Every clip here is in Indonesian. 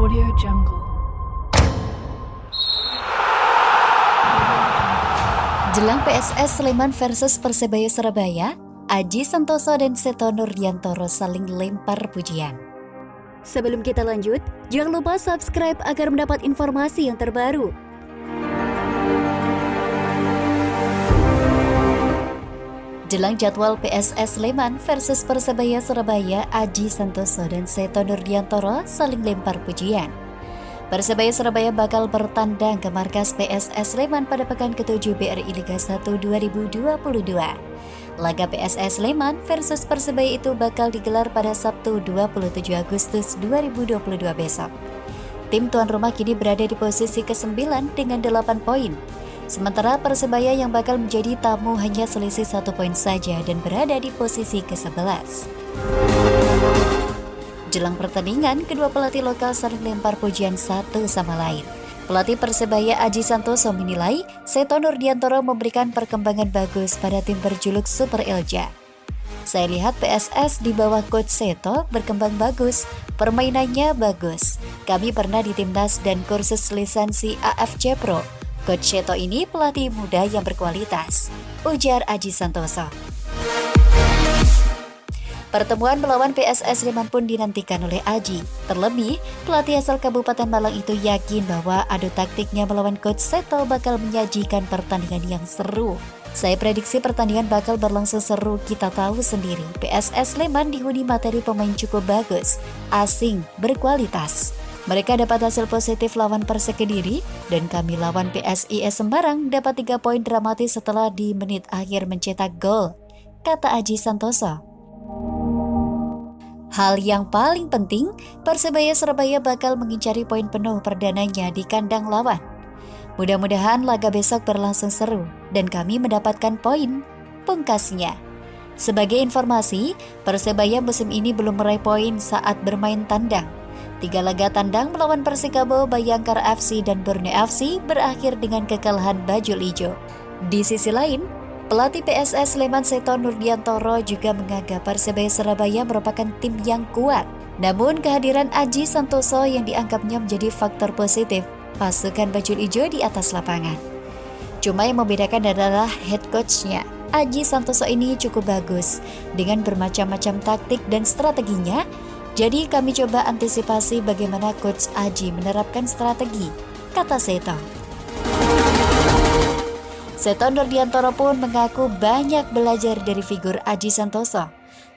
Audio Jungle. Jelang PSS Sleman versus Persebaya Surabaya, Aji Santoso dan Seto Nurdiantoro saling lempar pujian. Sebelum kita lanjut, jangan lupa subscribe agar mendapat informasi yang terbaru. Jelang jadwal PSS Sleman versus Persebaya Surabaya, Aji Santoso dan Seto Nurdiantoro saling lempar pujian. Persebaya Surabaya bakal bertandang ke markas PSS Sleman pada pekan ke-7 BRI Liga 1 2022. Laga PSS Sleman versus Persebaya itu bakal digelar pada Sabtu 27 Agustus 2022 besok. Tim tuan rumah kini berada di posisi ke-9 dengan 8 poin. Sementara Persebaya yang bakal menjadi tamu hanya selisih 1 poin saja dan berada di posisi ke-11. Jelang pertandingan, kedua pelatih lokal saling lempar pujian satu sama lain. Pelatih Persebaya Aji Santoso menilai Seto Nurdiantoro memberikan perkembangan bagus pada tim berjuluk Super Elja. Saya lihat PSS di bawah Coach Seto berkembang bagus, permainannya bagus. Kami pernah di timnas dan kursus lisensi AFC Pro. Coach Seto ini pelatih muda yang berkualitas, ujar Aji Santoso. Pertemuan melawan PSS Sleman pun dinantikan oleh Aji. Terlebih, pelatih asal Kabupaten Malang itu yakin bahwa adu taktiknya melawan Coach Seto bakal menyajikan pertandingan yang seru. Saya prediksi pertandingan bakal berlangsung seru, kita tahu sendiri. PSS Sleman dihuni materi pemain cukup bagus, asing, berkualitas. Mereka dapat hasil positif lawan Persik Kediri, dan kami lawan PSIS Semarang dapat 3 poin dramatis setelah di menit akhir mencetak gol, kata Aji Santoso. Hal yang paling penting, Persebaya Surabaya bakal mengincari poin penuh perdananya di kandang lawan. Mudah-mudahan laga besok berlangsung seru, dan kami mendapatkan poin, pungkasnya. Sebagai informasi, Persebaya musim ini belum meraih poin saat bermain tandang. 3 laga tandang melawan Persikabo, Bayangkara FC, dan Borneo FC berakhir dengan kekalahan bajul ijo. Di sisi lain, pelatih PSS Sleman Seto Nurdiantoro juga menganggap Persebaya Surabaya merupakan tim yang kuat. Namun kehadiran Aji Santoso yang dianggapnya menjadi faktor positif pasukan bajul ijo di atas lapangan. Cuma yang membedakan adalah head coach-nya. Aji Santoso ini cukup bagus dengan bermacam-macam taktik dan strateginya. Jadi kami coba antisipasi bagaimana Coach Aji menerapkan strategi, kata Seto. Seto Nurdiantoro pun mengaku banyak belajar dari figur Aji Santoso.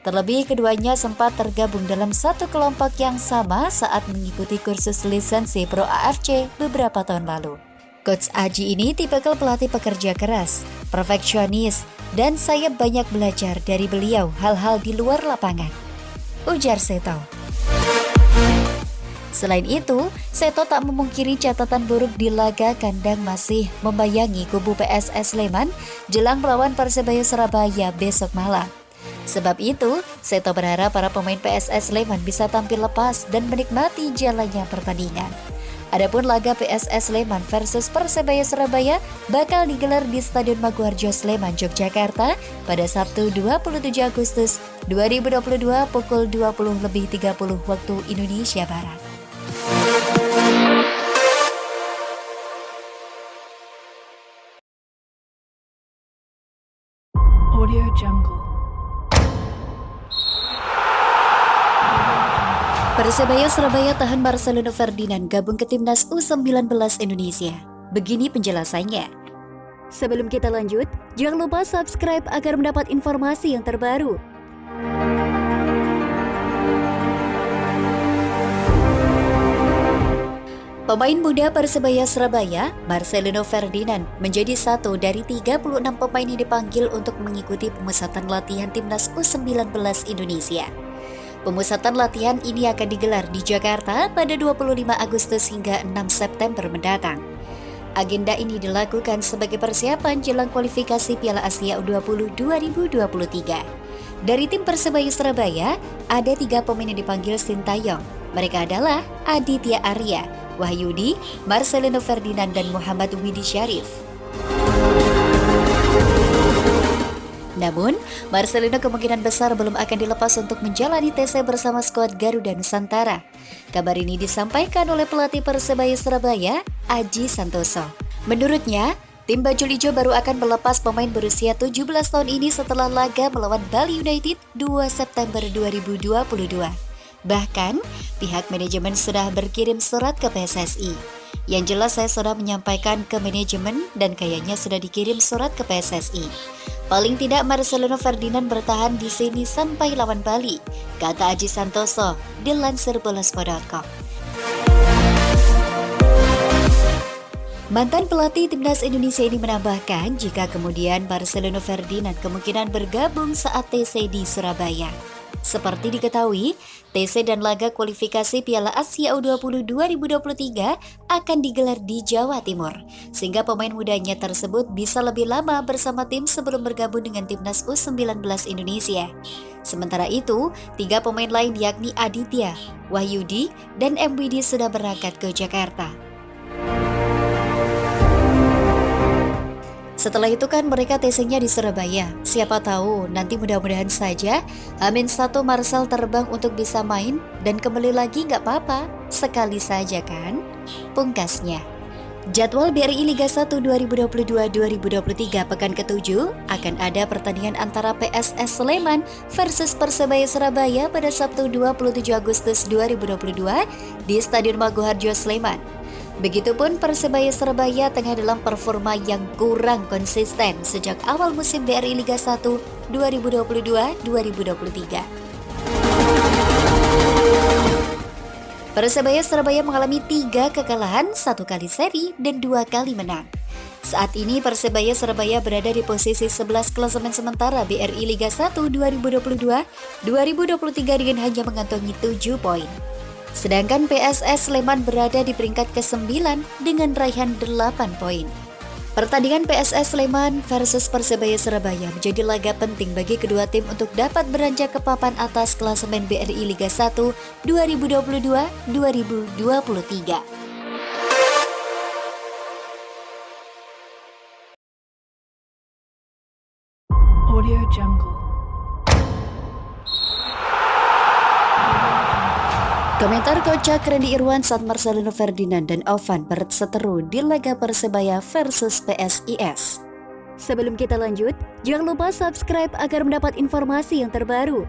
Terlebih keduanya sempat tergabung dalam satu kelompok yang sama saat mengikuti kursus lisensi Pro AFC beberapa tahun lalu. Coach Aji ini tipikal pelatih pekerja keras, perfeksionis, dan saya banyak belajar dari beliau hal-hal di luar lapangan, ujar Seto. Selain itu, Seto tak memungkiri catatan buruk di laga kandang masih membayangi kubu PSS Sleman jelang melawan Persebaya Surabaya besok malam. Sebab itu, Seto berharap para pemain PSS Sleman bisa tampil lepas dan menikmati jalannya pertandingan. Adapun laga PSS Sleman versus Persebaya Surabaya bakal digelar di Stadion Maguwarjo Sleman, Yogyakarta pada Sabtu 27 Agustus 2022 pukul 20.30 waktu Indonesia Barat. Audio Jungle. Persebaya Surabaya tahan Marcelino Ferdinand gabung ke timnas U19 Indonesia. Begini penjelasannya. Sebelum kita lanjut, jangan lupa subscribe agar mendapat informasi yang terbaru. Pemain muda Persebaya Surabaya, Marcelino Ferdinand, menjadi satu dari 36 pemain yang dipanggil untuk mengikuti pemusatan latihan timnas U19 Indonesia. Pemusatan latihan ini akan digelar di Jakarta pada 25 Agustus hingga 6 September mendatang. Agenda ini dilakukan sebagai persiapan jelang kualifikasi Piala Asia U20 2023. Dari tim Persebaya Surabaya, ada 3 pemain yang dipanggil Sintayong. Mereka adalah Aditya Arya, Wahyudi, Marcelino Ferdinand, dan Muhammad Widi Syarif. Namun, Marcelino kemungkinan besar belum akan dilepas untuk menjalani TC bersama skuad Garuda Nusantara. Kabar ini disampaikan oleh pelatih Persebaya Surabaya, Aji Santoso. Menurutnya, tim Bajul Ijo baru akan melepas pemain berusia 17 tahun ini setelah laga melawan Bali United 2 September 2022. Bahkan, pihak manajemen sudah berkirim surat ke PSSI. Yang jelas saya sudah menyampaikan ke manajemen dan kayaknya sudah dikirim surat ke PSSI. Paling tidak Marcelino Ferdinand bertahan di sini sampai lawan Bali, kata Aji Santoso, dilansir bolaspo.com. Mantan pelatih Timnas Indonesia ini menambahkan jika kemudian Marcelino Ferdinand kemungkinan bergabung saat TC di Surabaya. Seperti diketahui, TC dan laga kualifikasi Piala Asia U20 2023 akan digelar di Jawa Timur, sehingga pemain mudanya tersebut bisa lebih lama bersama tim sebelum bergabung dengan Timnas U19 Indonesia. Sementara itu, 3 pemain lain yakni Aditya, Wahyudi, dan MWD sudah berangkat ke Jakarta. Setelah itu kan mereka TC-nya di Surabaya. Siapa tahu nanti mudah-mudahan saja H-1 Marcel terbang untuk bisa main dan kembali lagi nggak apa-apa. Sekali saja kan? Pungkasnya. Jadwal BRI Liga 1 2022-2023 pekan ke-7 akan ada pertandingan antara PSS Sleman versus Persebaya Surabaya pada Sabtu 27 Agustus 2022 di Stadion Maguharjo Sleman. Begitupun Persebaya Surabaya tengah dalam performa yang kurang konsisten sejak awal musim BRI Liga 1 2022-2023. Persebaya Surabaya mengalami 3 kekalahan, 1 kali seri, dan 2 kali menang. Saat ini Persebaya Surabaya berada di posisi 11 klasemen sementara BRI Liga 1 2022-2023 dengan hanya mengantongi 7 poin. Sedangkan PSS Sleman berada di peringkat ke-9 dengan raihan 8 poin. Pertandingan PSS Sleman versus Persebaya Surabaya menjadi laga penting bagi kedua tim untuk dapat beranjak ke papan atas klasemen BRI Liga 1 2022-2023. Audio Jungle. Komentar kocak Randy Irwan saat Marcelino Ferdinand dan Ovan berseteru di laga Persebaya versus PSIS. Sebelum kita lanjut, jangan lupa subscribe agar mendapat informasi yang terbaru.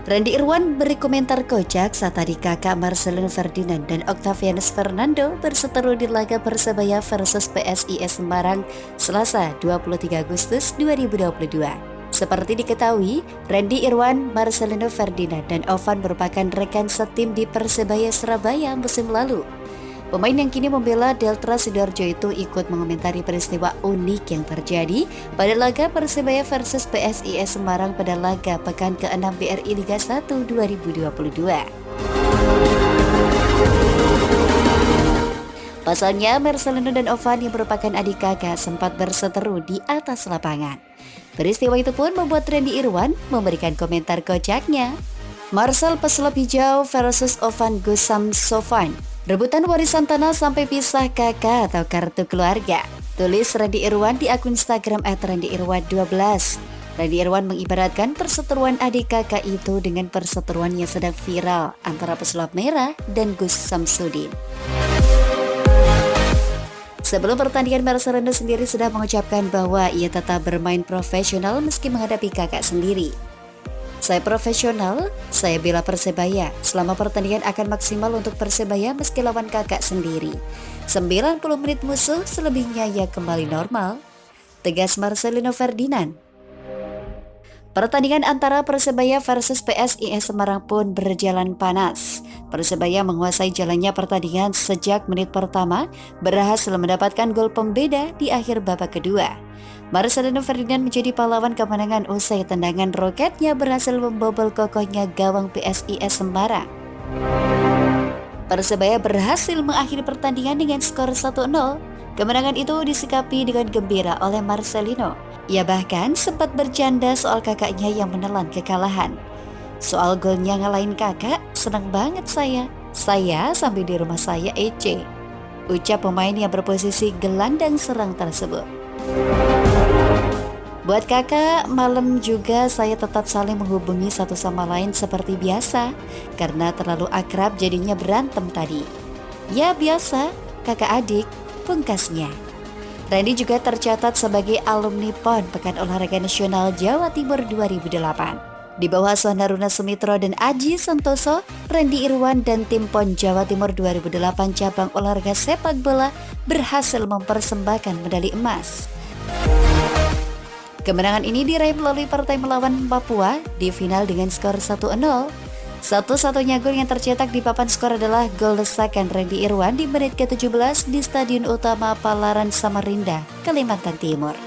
Randy Irwan beri komentar kocak saat tadi kakak Marcelino Ferdinand dan Octavianus Fernando berseteru di laga Persebaya versus PSIS Semarang Selasa 23 Agustus 2022. Seperti diketahui, Randy Irwan, Marcelino Ferdinand, dan Ovan merupakan rekan setim di Persebaya Surabaya musim lalu. Pemain yang kini membela Delta Sidoarjo itu ikut mengomentari peristiwa unik yang terjadi pada laga Persebaya versus PSIS Semarang pada laga pekan ke-6 BRI Liga 1 2022. Pasalnya, Marcelino dan Ovan yang merupakan adik kakak sempat berseteru di atas lapangan. Peristiwa itu pun membuat Randy Irwan memberikan komentar kocaknya. Marcel pesulap hijau versus Ovan Gusam Sofan. Rebutan warisan tanah sampai pisah kakak atau kartu keluarga. Tulis Randy Irwan di akun Instagram @randyirwan12. Randy Irwan mengibaratkan perseteruan adik kakak itu dengan perseteruan yang sedang viral antara pesulap merah dan Gus Samsudin. Sebelum pertandingan, Marcelino sendiri sudah mengucapkan bahwa ia tetap bermain profesional meski menghadapi kakak sendiri. Saya profesional, saya bela Persebaya. Selama pertandingan akan maksimal untuk Persebaya meski lawan kakak sendiri. 90 menit musuh, selebihnya ya kembali normal, tegas Marcelino Ferdinand. Pertandingan antara Persebaya versus PSIS Semarang pun berjalan panas. Persebaya menguasai jalannya pertandingan sejak menit pertama, berhasil mendapatkan gol pembeda di akhir babak kedua. Marcelino Ferdinand menjadi pahlawan kemenangan usai tendangan roketnya berhasil membobol kokohnya gawang PSIS Semarang. Persebaya berhasil mengakhiri pertandingan dengan skor 1-0. Kemenangan itu disikapi dengan gembira oleh Marcelino. Ia bahkan sempat bercanda soal kakaknya yang menelan kekalahan. Soal golnya ngalahin kakak, senang banget saya. Saya sampai di rumah saya EC. Ucap pemain yang berposisi gelandang serang tersebut. Buat kakak, malam juga saya tetap saling menghubungi satu sama lain seperti biasa. Karena terlalu akrab jadinya berantem tadi. Ya biasa, kakak adik, pungkasnya. Randy juga tercatat sebagai alumni PON Pekan Olahraga Nasional Jawa Timur 2008. Di bawah asuhan Haruna Sumitro dan Aji Santoso, Randy Irwan dan tim PON Jawa Timur 2008 cabang olahraga sepak bola berhasil mempersembahkan medali emas. Kemenangan ini diraih melalui partai melawan Papua di final dengan skor 1-0. Satu-satunya gol yang tercetak di papan skor adalah gol desakan Randy Irwan di menit ke-17 di Stadion Utama Palaran Samarinda, Kalimantan Timur.